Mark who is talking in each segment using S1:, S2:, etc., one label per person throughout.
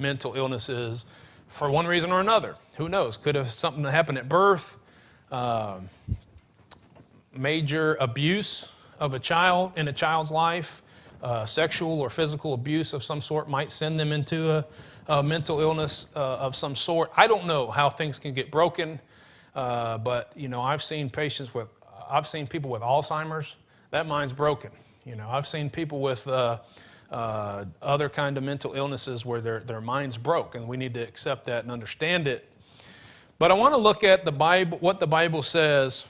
S1: mental illnesses for one reason or another. Who knows? Could have something happened at birth, major abuse of a child in a child's life, sexual or physical abuse of some sort might send them into a mental illness of some sort. I don't know how things can get broken, but I've seen people with Alzheimer's. That mind's broken. I've seen people with other kind of mental illnesses where their mind's broke, and we need to accept that and understand it. But I want to look at the Bible, what the Bible says.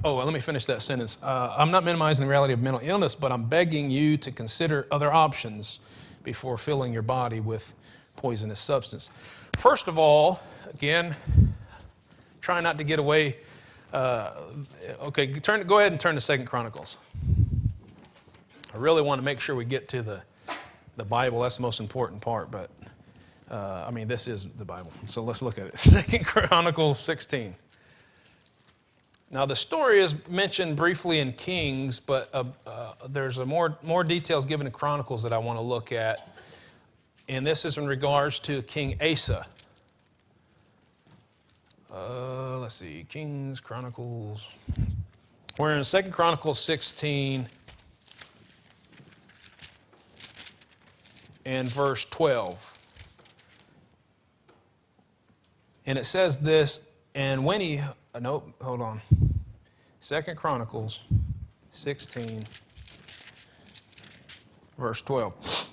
S1: Oh, well, let me finish that sentence. I'm not minimizing the reality of mental illness, but I'm begging you to consider other options before filling your body with poisonous substance. First of all, again, try not to get away. Go ahead and turn to 2 Chronicles. I really want to make sure we get to the Bible. That's the most important part, but this is the Bible. So let's look at it. 2 Chronicles 16. Now, the story is mentioned briefly in Kings, but there's more details given in Chronicles that I want to look at. And this is in regards to King Asa. Let's see, Kings, Chronicles. We're in 2 Chronicles 16 and verse 12. And it says this, and when he... Nope, hold on. 2 Chronicles 16, verse 12.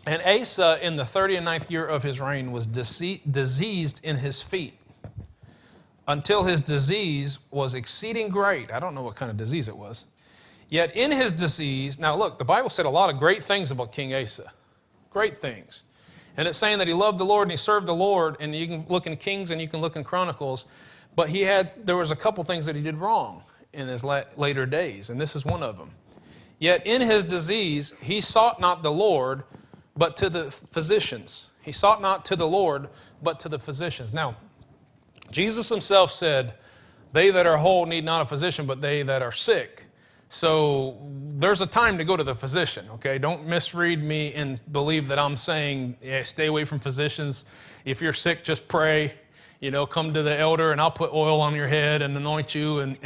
S1: And Asa, in the 39th year of his reign, was diseased in his feet, until his disease was exceeding great. I don't know what kind of disease it was. Yet in his disease, now look, the Bible said a lot of great things about King Asa. Great things. And it's saying that he loved the Lord and he served the Lord, and you can look in Kings and you can look in Chronicles. But there was a couple things that he did wrong in his later days, and this is one of them. Yet in his disease, he sought not the Lord, but to the physicians. He sought not to the Lord, but to the physicians. Now, Jesus himself said, they that are whole need not a physician, but they that are sick. So there's a time to go to the physician, okay? Don't misread me and believe that I'm saying, stay away from physicians. If you're sick, just pray. Come to the elder and I'll put oil on your head and anoint you and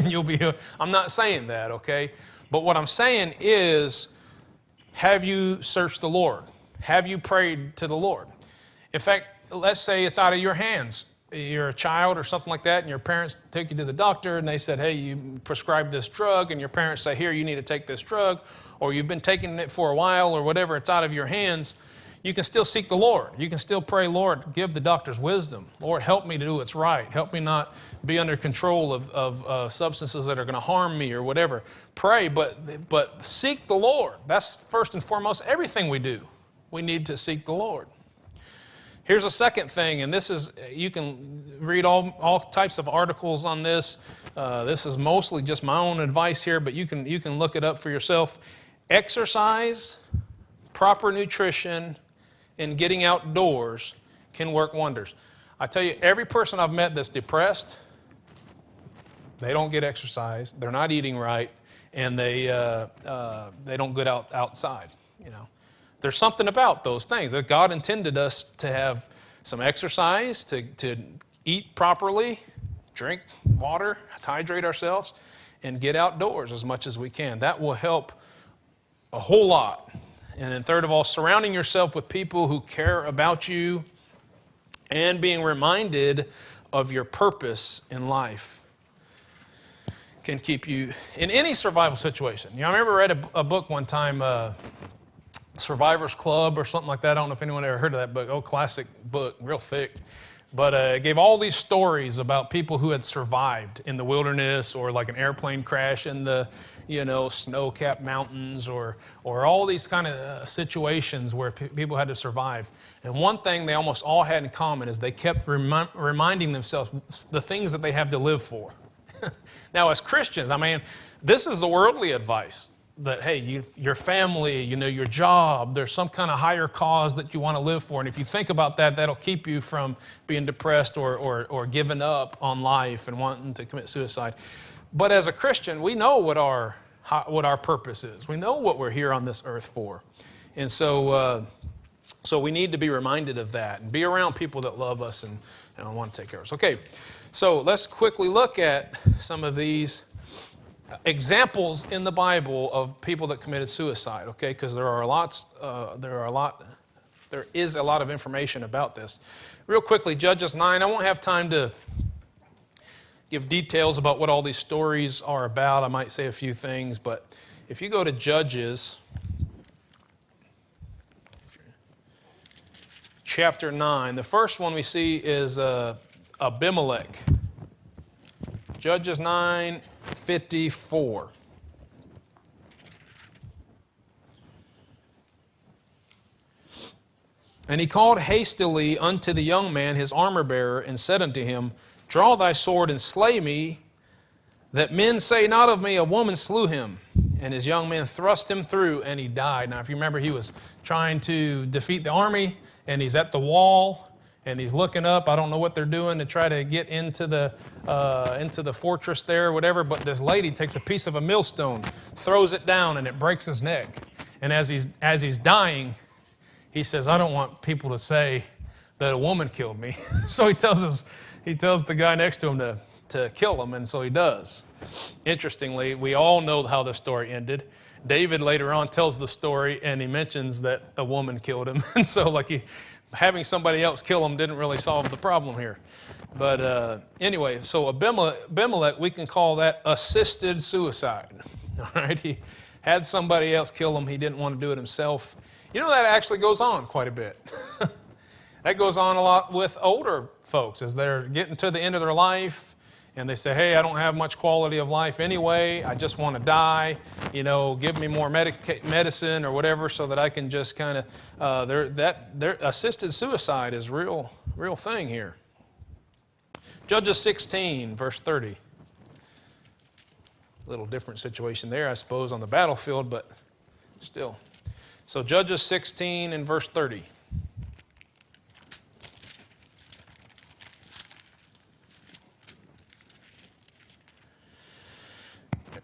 S1: you'll be healed. I'm not saying that, okay? But what I'm saying is, have you searched the Lord? Have you prayed to the Lord? In fact, let's say it's out of your hands. You're a child or something like that, and your parents took you to the doctor and they said, hey, you prescribed this drug, and your parents say, here, you need to take this drug, or you've been taking it for a while or whatever, it's out of your hands. You can still seek the Lord. You can still pray, Lord, give the doctors wisdom. Lord, help me to do what's right. Help me not be under control of substances that are going to harm me or whatever. Pray, but seek the Lord. That's first and foremost everything we do. We need to seek the Lord. Here's a second thing, and this is, you can read all types of articles on this. This is mostly just my own advice here, but you can look it up for yourself. Exercise, proper nutrition, and getting outdoors can work wonders. I tell you, every person I've met that's depressed, they don't get exercise, they're not eating right, and they don't get outside. There's something about those things that God intended us to have some exercise, to eat properly, drink water, to hydrate ourselves, and get outdoors as much as we can. That will help a whole lot. And then third of all, surrounding yourself with people who care about you and being reminded of your purpose in life can keep you in any survival situation. I remember I read a book one time, Survivor's Club or something like that. I don't know if anyone ever heard of that book. Oh, classic book, real thick. But it gave all these stories about people who had survived in the wilderness, or like an airplane crash in the, snow-capped mountains, or all these kind of situations where people had to survive. And one thing they almost all had in common is they kept reminding themselves the things that they have to live for. Now, as Christians, this is the worldly advice. That, hey, your family, your job, there's some kind of higher cause that you want to live for. And if you think about that, that'll keep you from being depressed or giving up on life and wanting to commit suicide. But as a Christian, we know what our purpose is. We know what we're here on this earth for. And so So we need to be reminded of that and be around people that love us and want to take care of us. Okay, so let's quickly look at some of these examples in the Bible of people that committed suicide. Okay, because there is a lot of information about this. Real quickly, Judges 9. I won't have time to give details about what all these stories are about. I might say a few things, but if you go to Judges chapter 9, the first one we see is Abimelech. Judges 9:54. And he called hastily unto the young man his armor-bearer, and said unto him, Draw thy sword and slay me, that men say not of me, a woman slew him. And his young man thrust him through, and he died. Now, if you remember, he was trying to defeat the army, and he's at the wall, and he's looking up. I don't know what they're doing to try to get into the fortress there or whatever, but this lady takes a piece of a millstone, throws it down, and it breaks his neck. And as he's dying, he says, I don't want people to say that a woman killed me. So he tells the guy next to him to kill him, and so he does. Interestingly, we all know how the story ended. David later on tells the story, and he mentions that a woman killed him. And so having somebody else kill him didn't really solve the problem here. But anyway, so Abimelech, we can call that assisted suicide. All right, he had somebody else kill him. He didn't want to do it himself. You know, that actually goes on quite a bit. That goes on a lot with older folks as they're getting to the end of their life, and they say, hey, I don't have much quality of life anyway. I just want to die. You know, give me more medicine or whatever so that I can just kind of, their assisted suicide is real thing here. Judges 16, verse 30. A little different situation there, I suppose, on the battlefield, but still. So Judges 16 and verse 30.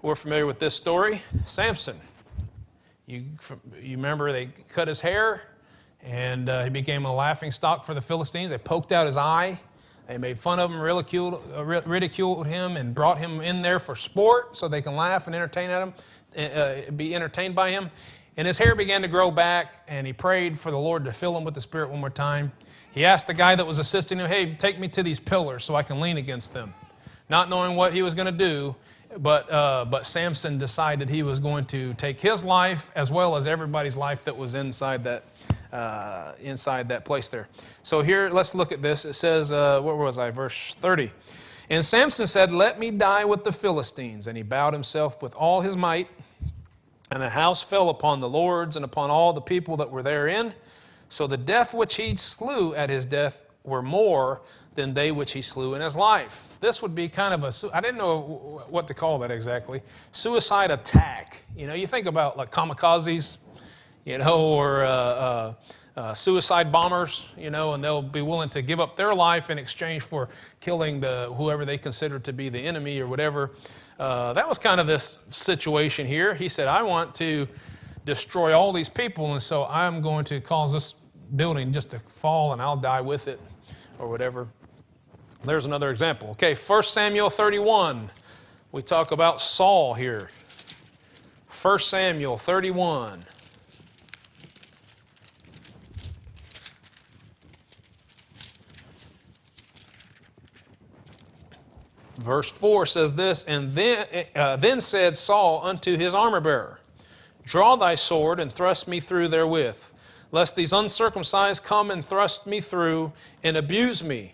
S1: We're familiar with this story. Samson. You remember they cut his hair, and he became a laughing stock for the Philistines. They poked out his eye. They made fun of him, ridiculed him, and brought him in there for sport so they can laugh and entertain at him, be entertained by him. And his hair began to grow back, and he prayed for the Lord to fill him with the Spirit one more time. He asked the guy that was assisting him, hey, take me to these pillars so I can lean against them. Not knowing what he was going to do, but Samson decided he was going to take his life as well as everybody's life that was inside that place there. So here, let's look at this. It says, where was I? Verse 30. And Samson said, let me die with the Philistines. And he bowed himself with all his might. And the house fell upon the lords and upon all the people that were therein. So the death which he slew at his death were more than they which he slew in his life. This would be kind of I didn't know what to call that exactly. Suicide attack. You know, you think about like kamikazes, you know, or suicide bombers, you know, and they'll be willing to give up their life in exchange for killing whoever they consider to be the enemy or whatever. That was kind of this situation here. He said, I want to destroy all these people, and so I'm going to cause this building just to fall, and I'll die with it, or whatever. There's another example. Okay, 1 Samuel 31. We talk about Saul here. 1 Samuel 31. Verse 4 says this, and then said Saul unto his armor-bearer, Draw thy sword and thrust me through therewith, lest these uncircumcised come and thrust me through and abuse me.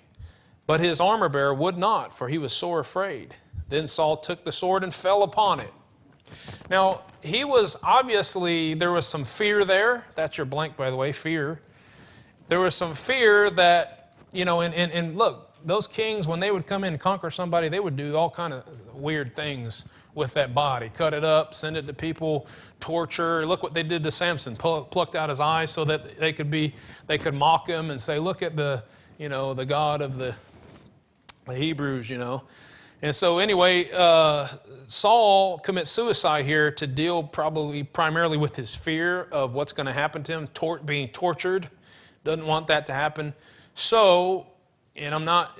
S1: But his armor-bearer would not, for he was sore afraid. Then Saul took the sword and fell upon it. Now, there was some fear there. That's your blank, by the way, fear. There was some fear that, you know, and look, those kings, when they would come in and conquer somebody, they would do all kind of weird things with that body. Cut it up, send it to people, torture. Look what they did to Samson, plucked out his eyes so that they could mock him and say, look at the God of the Hebrews, you know. And so anyway, Saul commits suicide here to deal probably primarily with his fear of what's going to happen to him, being tortured. Doesn't want that to happen. So, and I'm not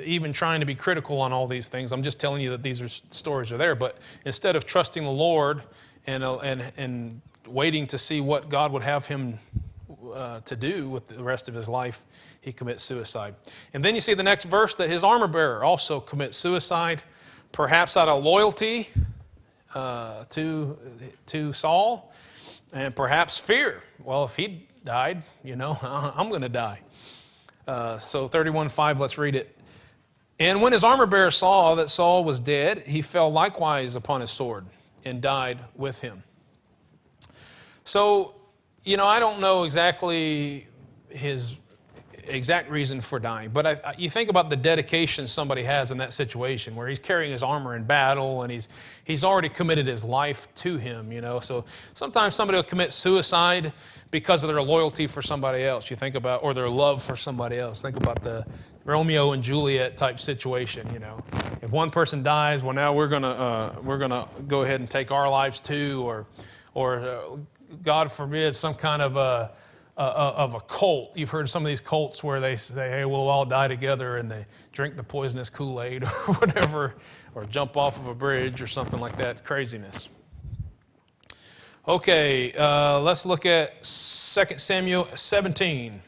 S1: even trying to be critical on all these things. I'm just telling you that these stories are there. But instead of trusting the Lord and waiting to see what God would have him to do with the rest of his life, he commits suicide. And then you see the next verse that his armor bearer also commits suicide, perhaps out of loyalty to Saul, and perhaps fear. Well, if he died, I'm going to die. So 31:5, let's read it. And when his armor bearer saw that Saul was dead, he fell likewise upon his sword and died with him. So, I don't know exactly his exact reason for dying, but you think about the dedication somebody has in that situation where he's carrying his armor in battle and he's already committed his life to him, So sometimes somebody will commit suicide because of their loyalty for somebody else. You think about, or their love for somebody else. Think about the Romeo and Juliet type situation, If one person dies, well, now we're gonna go ahead and take our lives too, or God forbid, some kind of a cult. You've heard of some of these cults where they say, hey, we'll all die together, and they drink the poisonous Kool-Aid or whatever, or jump off of a bridge or something like that. Craziness. Okay, let's look at 2 Samuel 17.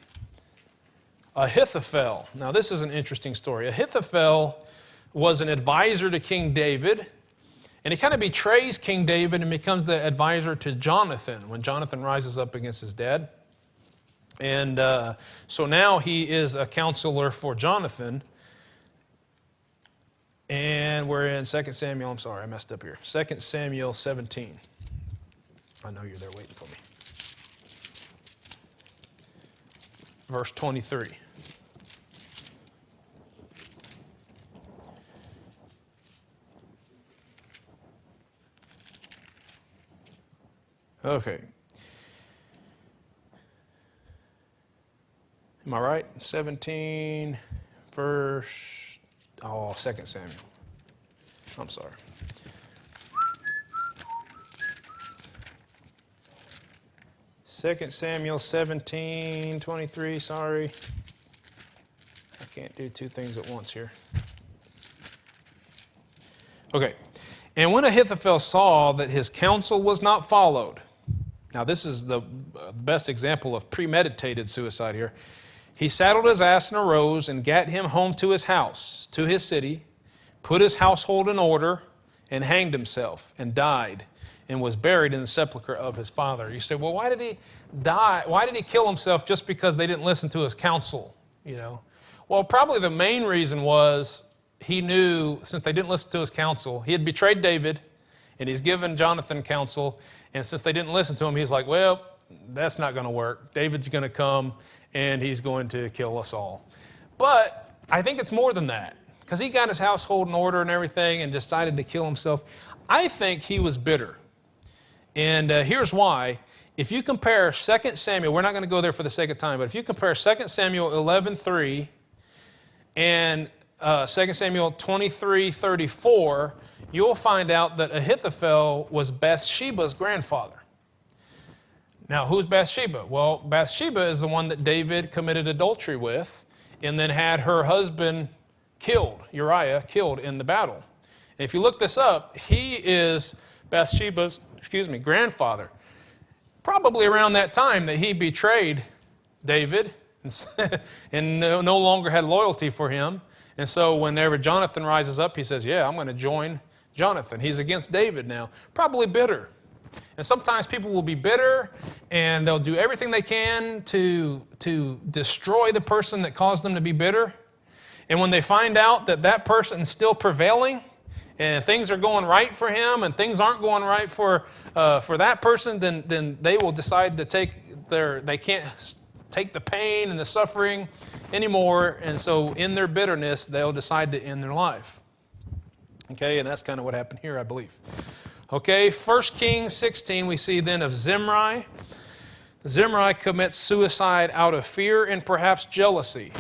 S1: Ahithophel. Now, this is an interesting story. Ahithophel was an advisor to King David, and he kind of betrays King David and becomes the advisor to Jonathan when Jonathan rises up against his dad. And so now he is a counselor for Jonathan. And we're in 2 Samuel. I'm sorry, I messed up here. 2 Samuel 17. I know you're there waiting for me. Verse 23. Okay. Am I right? 17, verse, 2 Samuel. I'm sorry. Second Samuel 17, 23, sorry. I can't do two things at once here. Okay. And when Ahithophel saw that his counsel was not followed, now this is the best example of premeditated suicide here. He saddled his ass and arose and gat him home to his house, to his city, put his household in order, and hanged himself, and died, and was buried in the sepulchre of his father. You say, well, why did he die? Why did he kill himself just because they didn't listen to his counsel? Well, probably the main reason was he knew, since they didn't listen to his counsel, he had betrayed David, and he's given Jonathan counsel, and since they didn't listen to him, he's like, well, that's not going to work. David's going to come, and he's going to kill us all. But I think it's more than that, because he got his household in order and everything and decided to kill himself. I think he was bitter. And here's why. If you compare 2 Samuel, we're not going to go there for the sake of time, but if you compare 2 Samuel 11:3 and 2 Samuel 23:34, you'll find out that Ahithophel was Bathsheba's grandfather. Now, who's Bathsheba? Well, Bathsheba is the one that David committed adultery with and then had her husband killed, Uriah, killed in the battle. And if you look this up, he is Bathsheba's, grandfather. Probably around that time that he betrayed David and no longer had loyalty for him. And so whenever Jonathan rises up, he says, yeah, I'm going to join Jonathan. He's against David now. Probably bitter. And sometimes people will be bitter and they'll do everything they can to destroy the person that caused them to be bitter. And when they find out that that person's still prevailing and things are going right for him and things aren't going right for that person, then they will decide to they can't take the pain and the suffering anymore. And so in their bitterness, they'll decide to end their life. Okay, and that's kind of what happened here, I believe. Okay, 1 Kings 16, we see then of Zimri. Zimri commits suicide out of fear and perhaps jealousy.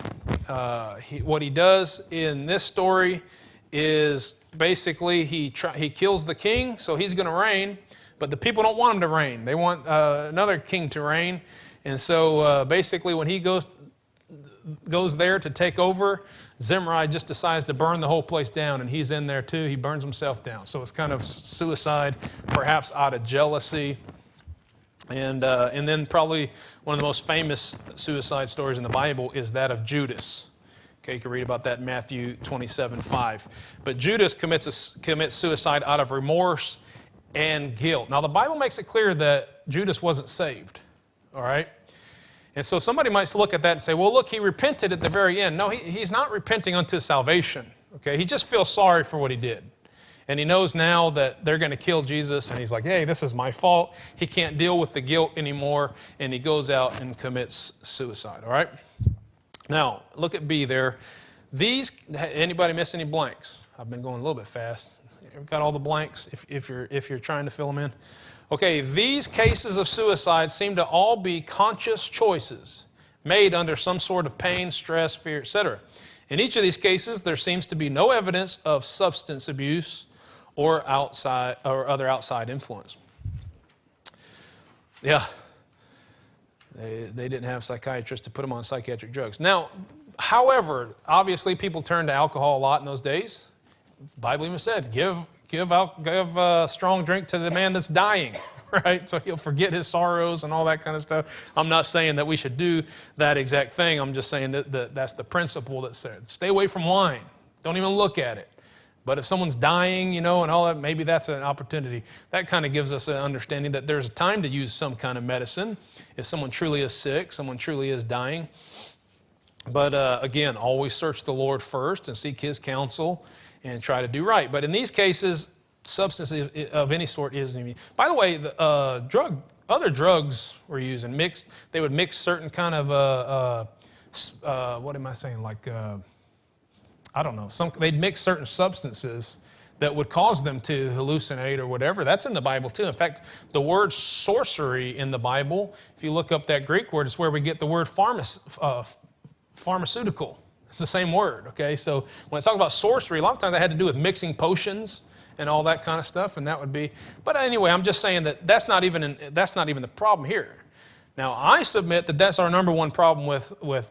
S1: What he does in this story is basically he kills the king, so he's going to reign, but the people don't want him to reign. They want another king to reign. And so basically when he goes there to take over, Zimri just decides to burn the whole place down, and he's in there too. He burns himself down. So it's kind of suicide, perhaps out of jealousy. And then probably one of the most famous suicide stories in the Bible is that of Judas. Okay, you can read about that in Matthew 27:5. But Judas commits suicide out of remorse and guilt. Now the Bible makes it clear that Judas wasn't saved. All right? And so somebody might look at that and say, well, look, he repented at the very end. No, he's not repenting unto salvation. Okay, he just feels sorry for what he did. And he knows now that they're going to kill Jesus, and he's like, hey, this is my fault. He can't deal with the guilt anymore, and he goes out and commits suicide, all right? Now, look at B there. Anybody miss any blanks? I've been going a little bit fast. You've got all the blanks if you're trying to fill them in. Okay, these cases of suicide seem to all be conscious choices made under some sort of pain, stress, fear, etc. In each of these cases, there seems to be no evidence of substance abuse or other outside influence. Yeah, they didn't have psychiatrists to put them on psychiatric drugs. Now, however, obviously people turned to alcohol a lot in those days. The Bible even said, give a strong drink to the man that's dying, right? So he'll forget his sorrows and all that kind of stuff. I'm not saying that we should do that exact thing. I'm just saying that that's the principle that said, stay away from wine. Don't even look at it. But if someone's dying, and all that, maybe that's an opportunity. That kind of gives us an understanding that there's a time to use some kind of medicine if someone truly is sick, someone truly is dying. But again, always search the Lord first and seek His counsel and try to do right. But in these cases, substance of any sort isn't. By the way, other drugs were used and mixed. They would mix certain kind of what am I saying? Like I don't know. They'd mix certain substances that would cause them to hallucinate or whatever. That's in the Bible too. In fact, the word sorcery in the Bible, if you look up that Greek word, it's where we get the word pharmaceutical. It's the same word, okay? So when it's talking about sorcery, a lot of times that had to do with mixing potions and all that kind of stuff, and that would be. But anyway, I'm just saying that that's not even the problem here. Now, I submit that that's our number one problem with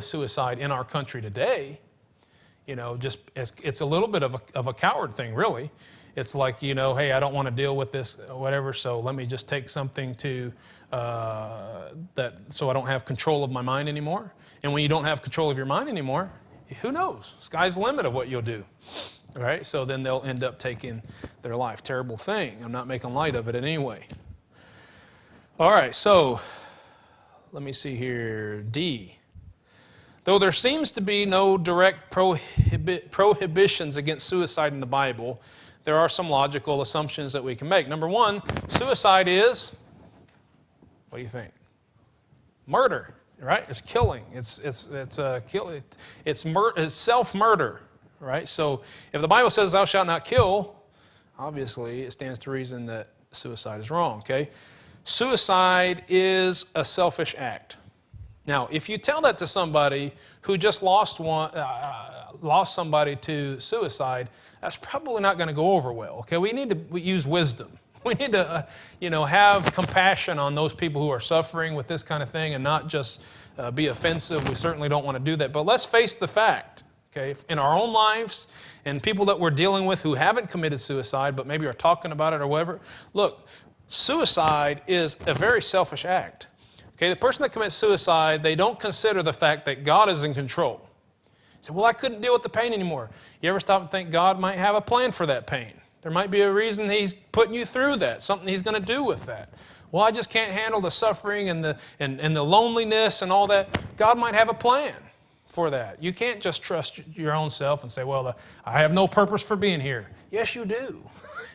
S1: suicide in our country today. Just it's a little bit of a coward thing, really. It's like, hey, I don't want to deal with this, whatever, so let me just take something so I don't have control of my mind anymore. And when you don't have control of your mind anymore, who knows? Sky's the limit of what you'll do. All right? So then they'll end up taking their life. Terrible thing. I'm not making light of it in any way. All right, so let me see here. D. Though there seems to be no direct prohibitions against suicide in the Bible, there are some logical assumptions that we can make. Number one, suicide is, what do you think? Murder, right? It's killing. It's self-murder, right? So if the Bible says thou shalt not kill, obviously it stands to reason that suicide is wrong, okay? Suicide is a selfish act. Now, if you tell that to somebody who just lost somebody to suicide, that's probably not going to go over well. Okay, we need to use wisdom. We need to, have compassion on those people who are suffering with this kind of thing, and not just be offensive. We certainly don't want to do that. But let's face the fact, okay, in our own lives and people that we're dealing with who haven't committed suicide, but maybe are talking about it or whatever. Look, suicide is a very selfish act. Okay, the person that commits suicide, they don't consider the fact that God is in control. You say, well, I couldn't deal with the pain anymore. You ever stop and think God might have a plan for that pain? There might be a reason He's putting you through that, something He's going to do with that. Well, I just can't handle the suffering and the loneliness and all that. God might have a plan for that. You can't just trust your own self and say, well, I have no purpose for being here. Yes, you do.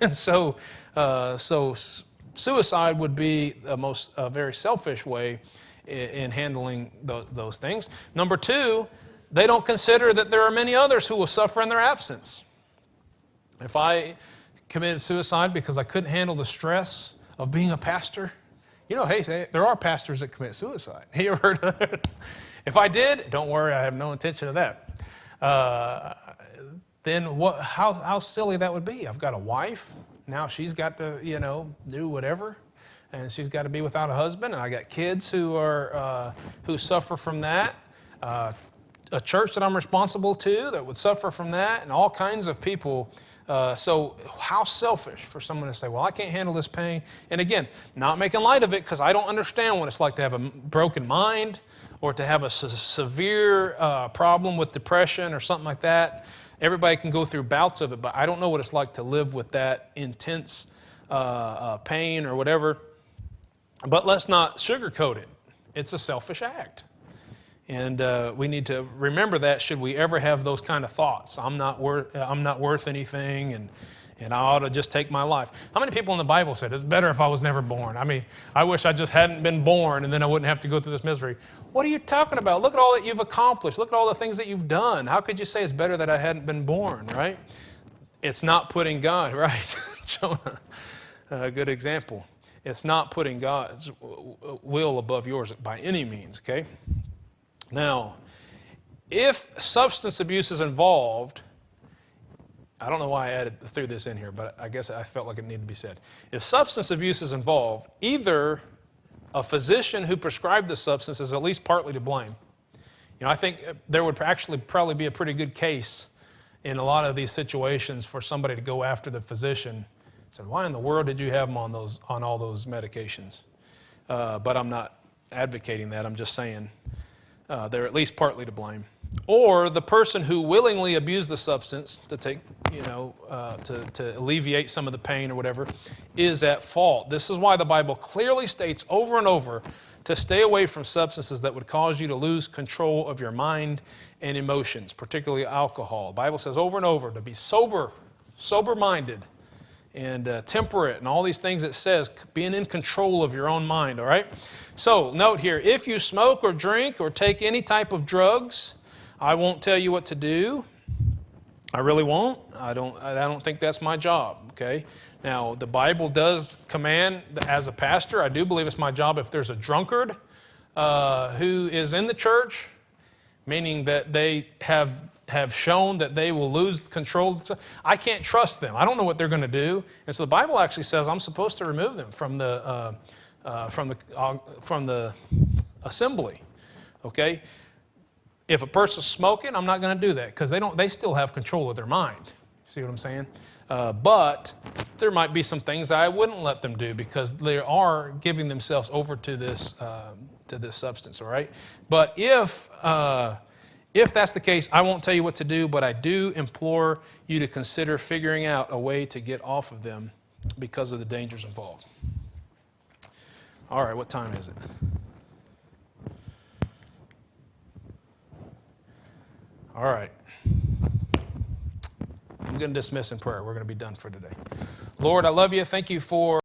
S1: And so suicide would be a very selfish way in handling those things. Number two, they don't consider that there are many others who will suffer in their absence. If I committed suicide because I couldn't handle the stress of being a pastor, hey, there are pastors that commit suicide. You ever heard of that? If I did, don't worry, I have no intention of that. then how silly that would be. I've got a wife. Now she's got to, do whatever. And she's got to be without a husband. And I got kids who suffer from that. A church that I'm responsible to that would suffer from that, and all kinds of people. So how selfish for someone to say, well, I can't handle this pain. And again, not making light of it, because I don't understand what it's like to have a broken mind or to have a severe problem with depression or something like that. Everybody can go through bouts of it, but I don't know what it's like to live with that intense pain or whatever. But let's not sugarcoat it. It's a selfish act. And we need to remember that should we ever have those kind of thoughts. I'm not worth anything, and I ought to just take my life. How many people in the Bible said, it's better if I was never born? I mean, I wish I just hadn't been born, and then I wouldn't have to go through this misery. What are you talking about? Look at all that you've accomplished. Look at all the things that you've done. How could you say it's better that I hadn't been born, right? It's not putting God, right? Jonah, a good example. It's not putting God's will above yours by any means, okay? Now, if substance abuse is involved, I don't know why I threw this in here, but I guess I felt like it needed to be said. If substance abuse is involved, either a physician who prescribed the substance is at least partly to blame. I think there would actually probably be a pretty good case in a lot of these situations for somebody to go after the physician. So why in the world did you have them on all those medications? But I'm not advocating that. I'm just saying they're at least partly to blame. Or the person who willingly abused the substance to take, to alleviate some of the pain or whatever, is at fault. This is why the Bible clearly states over and over to stay away from substances that would cause you to lose control of your mind and emotions, particularly alcohol. The Bible says over and over to be sober-minded, and temperate, and all these things it says, being in control of your own mind, all right? So, note here, if you smoke or drink or take any type of drugs, I won't tell you what to do. I really won't. I don't think that's my job, okay? Now, the Bible does command, as a pastor, I do believe it's my job if there's a drunkard who is in the church, meaning that they have shown that they will lose control. I can't trust them. I don't know what they're going to do. And so the Bible actually says I'm supposed to remove them from the assembly. Okay? If a person's smoking, I'm not going to do that because they still have control of their mind. See what I'm saying? But there might be some things I wouldn't let them do because they are giving themselves over to this substance. All right? But if that's the case, I won't tell you what to do, but I do implore you to consider figuring out a way to get off of them because of the dangers involved. All right, what time is it? All right. I'm going to dismiss in prayer. We're going to be done for today. Lord, I love you. Thank you for